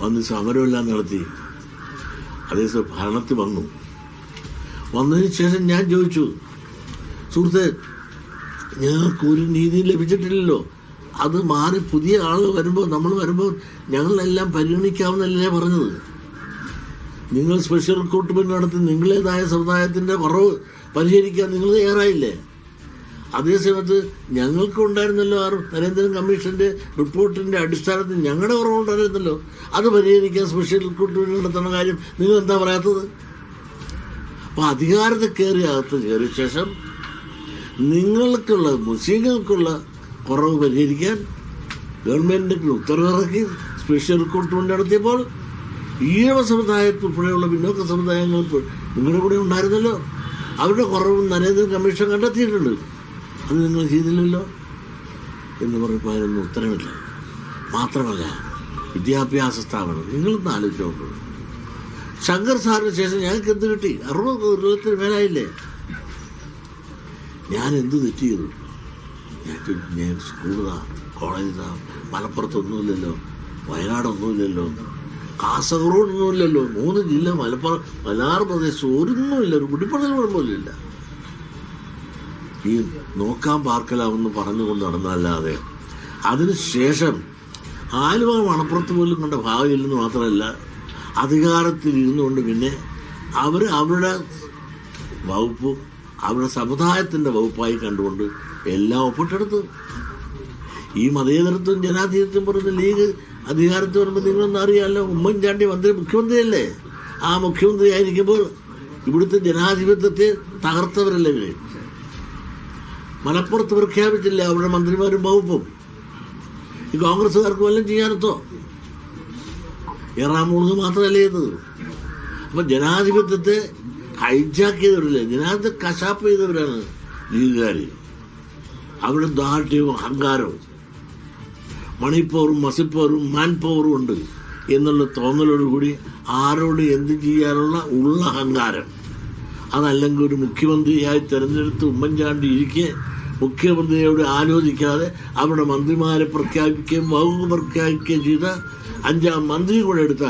വന്ന് സമരമെല്ലാം നടത്തി. അതേസമയം ഭരണത്തിൽ വന്നതിന് ശേഷം ഞാൻ ചോദിച്ചു, സുഹൃത്തെ, ഞങ്ങൾക്ക് ഒരു നീതിയും ലഭിച്ചിട്ടില്ലല്ലോ, അത് മാറി പുതിയ ആളുകൾ വരുമ്പോൾ നമ്മൾ വരുമ്പോൾ ഞങ്ങളെല്ലാം പരിഗണിക്കാമെന്നല്ലേ പറഞ്ഞത്? നിങ്ങൾ സ്പെഷ്യൽ റിക്രൂട്ട്മെന്റ് നടത്തി നിങ്ങളേതായ സമുദായത്തിൻ്റെ കുറവ് പരിഹരിക്കാൻ നിങ്ങൾ തയ്യാറായില്ലേ? അതേസമയത്ത് ഞങ്ങൾക്ക് ഉണ്ടായിരുന്നല്ലോ നരേന്ദ്രൻ കമ്മീഷന്റെ റിപ്പോർട്ടിന്റെ അടിസ്ഥാനത്തിൽ ഞങ്ങളുടെ കുറവുണ്ടായിരുന്നല്ലോ, അത് പരിഹരിക്കാൻ സ്പെഷ്യൽ റിക്രൂട്ട്മെന്റ് നടത്തുന്ന കാര്യം നിങ്ങൾ എന്താ പറയാത്തത്? അപ്പോൾ അധികാരത്തിൽ കയറിയ ശേഷം മുസ്ലിങ്ങൾക്കുള്ള കുറവ് പരിഹരിക്കാൻ ഗവൺമെന്റിന് ഉത്തരവിറക്കി സ്പെഷ്യൽ റിക്രൂട്ട്മെന്റ് നടത്തിയപ്പോൾ ഈഴവ സമുദായത്തുൾപ്പെടെയുള്ള പിന്നോക്ക സമുദായങ്ങൾ നിങ്ങളുടെ കൂടെ ഉണ്ടായിരുന്നല്ലോ, അവരുടെ കുറവും നരേന്ദ്രൻ കമ്മീഷൻ കണ്ടെത്തിയിട്ടുണ്ട്, അത് നിങ്ങൾ ചെയ്തില്ലല്ലോ എന്ന് പറഞ്ഞപ്പോൾ അതിനൊന്നും ഉത്തരവില്ല. മാത്രമല്ല, വിദ്യാഭ്യാസ സ്ഥാപനം നിങ്ങളൊന്ന് ആലോചിച്ച് നോക്കൂ. ശങ്കർ സാറിന് ശേഷം ഞങ്ങൾക്ക് എന്ത് കിട്ടി? 60 കൊല്ലത്തിന് മേലായില്ലേ? ഞാൻ എന്ത് തെറ്റ് ചെയ്തു? ഞാൻ സ്കൂളിലാ, കോളേജിലാ, മലപ്പുറത്തൊന്നുമില്ലല്ലോ, വയനാടൊന്നുമില്ലല്ലോ, കാസർഗോഡൊന്നുമില്ലല്ലോ, 3 ജില്ല, മലപ്പുറം, മലയാർ പ്രദേശം ഒന്നുമില്ല, ഒരു കുടിപ്പണൽ പോലും ഇല്ല. ഈ നോക്കാൻ പാർക്കലാവെന്ന് പറഞ്ഞുകൊണ്ട് നടന്നല്ലാതെ അതിനുശേഷം ആലുവ മണപ്പുറത്ത് പോലും കണ്ട ഭാവിയില്ലെന്ന് മാത്രമല്ല, അധികാരത്തിൽ ഇരുന്നുകൊണ്ട് പിന്നെ അവരുടെ വകുപ്പ് അവരുടെ സമുദായത്തിൻ്റെ വകുപ്പായി കണ്ടുകൊണ്ട് എല്ലാം ഒപ്പിട്ടെടുത്തു. ഈ മതേതരത്വം ജനാധിപത്യം പറയുന്ന ലീഗ് അധികാരത്തിൽ വരുമ്പോൾ നിങ്ങളൊന്നും അറിയാമല്ലോ, ഉമ്മൻചാണ്ടി മുഖ്യമന്ത്രിയല്ലേ? ആ മുഖ്യമന്ത്രി ആയിരിക്കുമ്പോൾ ഇവിടുത്തെ ജനാധിപത്യത്തെ തകർത്തവരല്ലേ ഇവര്? മലപ്പുറത്ത് പ്രഖ്യാപിച്ചില്ലേ അവരുടെ മന്ത്രിമാരും വകുപ്പും? ഈ കോൺഗ്രസ്സുകാർക്ക് വല്ലതും ചെയ്യാനത്തോ? ഏറാമൂന്ന് മാത്രമല്ലേ ചെയ്തത്? അപ്പം ജനാധിപത്യത്തെ ഹൈജാക്ക് ചെയ്തവരല്ലേ, ജനാധിപത്യത്തെ കശാപ്പ് ചെയ്തവരാണ് ലീഗുകാർ. അവരുടെ ദാർഢ്യവും അഹങ്കാരവും മണി പവറും മസിൽ പവറും മാൻ പവറും ഉണ്ട് എന്നുള്ള തോന്നലോടുകൂടി ആരോട് എന്ത് ചെയ്യാനുള്ള അഹങ്കാരം. അതല്ലെങ്കിൽ ഒരു മുഖ്യമന്ത്രിയായി തെരഞ്ഞെടുത്ത് ഉമ്മൻചാണ്ടി ഇരിക്കെ മുഖ്യമന്ത്രിയോട് ആലോചിക്കാതെ അവരുടെ മന്ത്രിമാരെ പ്രഖ്യാപിക്കുകയും വകുപ്പ് പ്രഖ്യാപിക്കുകയും ചെയ്ത 5-ാം മന്ത്രി കൂടെ എടുത്ത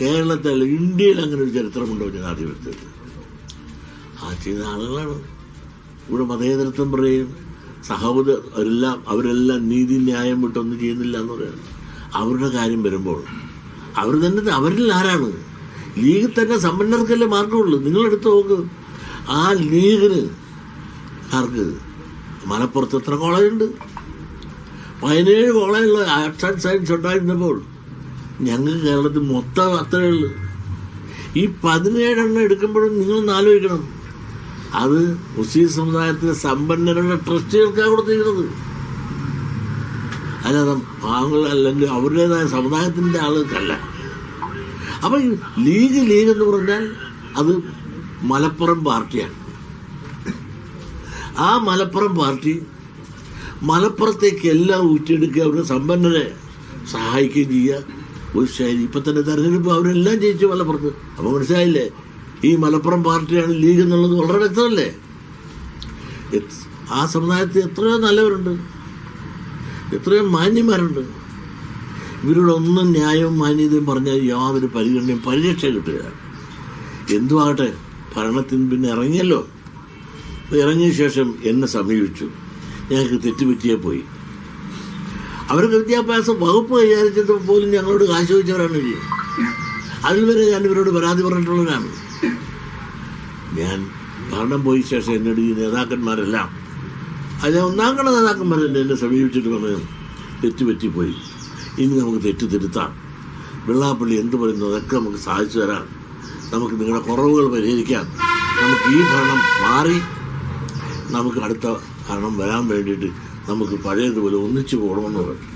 കേരളത്തിൽ, ഇന്ത്യയിൽ അങ്ങനെ ഒരു ചരിത്രമുണ്ടോ ജനാധിപത്യത്തിൽ? ആ ചെയ്ത ആളുകളാണ്. ഇവിടെ മതേതരത്വം പറയും, അവരെല്ലാം നീതി ന്യായം വിട്ടൊന്നും ചെയ്യുന്നില്ല എന്ന് പറയുന്നത്. അവരുടെ കാര്യം വരുമ്പോൾ അവരിൽ ആരാണ്? ലീഗ് തന്നെ സമ്പന്നർക്കല്ലേ മാർഗമുള്ളൂ. നിങ്ങളെടുത്ത് നോക്ക്, ആ ലീഗിന് മലപ്പുറത്ത് എത്ര കോളേജുണ്ട്? 17 കോളേജുള്ള ആർട്സ് ആൻഡ് സയൻസ് ഉണ്ടായിരുന്നപ്പോൾ ഞങ്ങൾക്ക് കേരളത്തിൽ മൊത്തം അത്രയേ ഉള്ളൂ. ഈ 17 എണ്ണം എടുക്കുമ്പോഴും നിങ്ങളൊന്ന് ആലോചിക്കണം, അത് മുസ്ലിം സമുദായത്തിലെ സമ്പന്നരുടെ ട്രസ്റ്റുകൾക്കാണ് കൊടുത്തിരിക്കുന്നത്, അല്ലാതെ പാവങ്ങൾ അല്ലെങ്കിൽ അവരുടേതായ സമുദായത്തിൻ്റെ ആളുകൾക്കല്ല. അപ്പം ഈ ലീഗ് എന്ന് പറഞ്ഞാൽ അത് മലപ്പുറം പാർട്ടിയാണ്. ആ മലപ്പുറം പാർട്ടി മലപ്പുറത്തേക്ക് എല്ലാം ഊറ്റിയെടുക്കുക, അവരുടെ സമ്പന്നരെ സഹായിക്കുകയും ചെയ്യുക ഒരു ശൈലി. ഇപ്പം തന്നെ തെരഞ്ഞെടുപ്പ് അവരെല്ലാം ജയിച്ചു മലപ്പുറത്ത്. അപ്പോൾ മനസ്സിലായില്ലേ, ഈ മലപ്പുറം പാർട്ടിയാണ് ലീഗ് എന്നുള്ളത് വളരെ വ്യക്തമല്ലേ? ആ സമുദായത്തിൽ എത്രയോ നല്ലവരുണ്ട്, എത്രയോ മാന്യന്മാരുണ്ട്. ഇവരോടൊന്നും ന്യായവും മാന്യതയും പറഞ്ഞാൽ യാതൊരു പരിഗണനയും പരിരക്ഷ കിട്ടുകയാണ്. എന്തുമാകട്ടെ, ഭരണത്തിന് പിന്നെ ഇറങ്ങിയല്ലോ. ഇറങ്ങിയ ശേഷം എന്നെ സമീപിച്ചു, ഞങ്ങൾക്ക് തെറ്റുപറ്റിയേ പോയി. അവർക്ക് വിദ്യാഭ്യാസ വകുപ്പ് കൈകാര്യം പോലും ഞങ്ങളോട് കാശ് ചോദിച്ചവരാണ്. അതിൽ വരെ ഞാൻ ഇവരോട് പരാതി പറഞ്ഞിട്ടുള്ളവരാണ്. ഞാൻ ഭരണം പോയ ശേഷം എന്നോട് ഈ നേതാക്കന്മാരെല്ലാം, അത് 1ാം കട നേതാക്കന്മാരെന്നെ എന്നെ സമീപിച്ചിട്ട് പറഞ്ഞത് തെറ്റുപറ്റിപ്പോയി, ഇനി നമുക്ക് തിരുത്താം. വെള്ളാപ്പള്ളി എന്ത് പറയുന്നു അതൊക്കെ നമുക്ക് സാധിച്ചു തരാം, നമുക്ക് നിങ്ങളുടെ കുറവുകൾ പരിഹരിക്കാം, നമുക്ക് ഈ ഭരണം മാറി നമുക്ക് അടുത്ത ഭരണം വരാൻ വേണ്ടിയിട്ട് നമുക്ക് പഴയതുപോലെ ഒന്നിച്ചു പോകണമെന്ന് പറഞ്ഞു.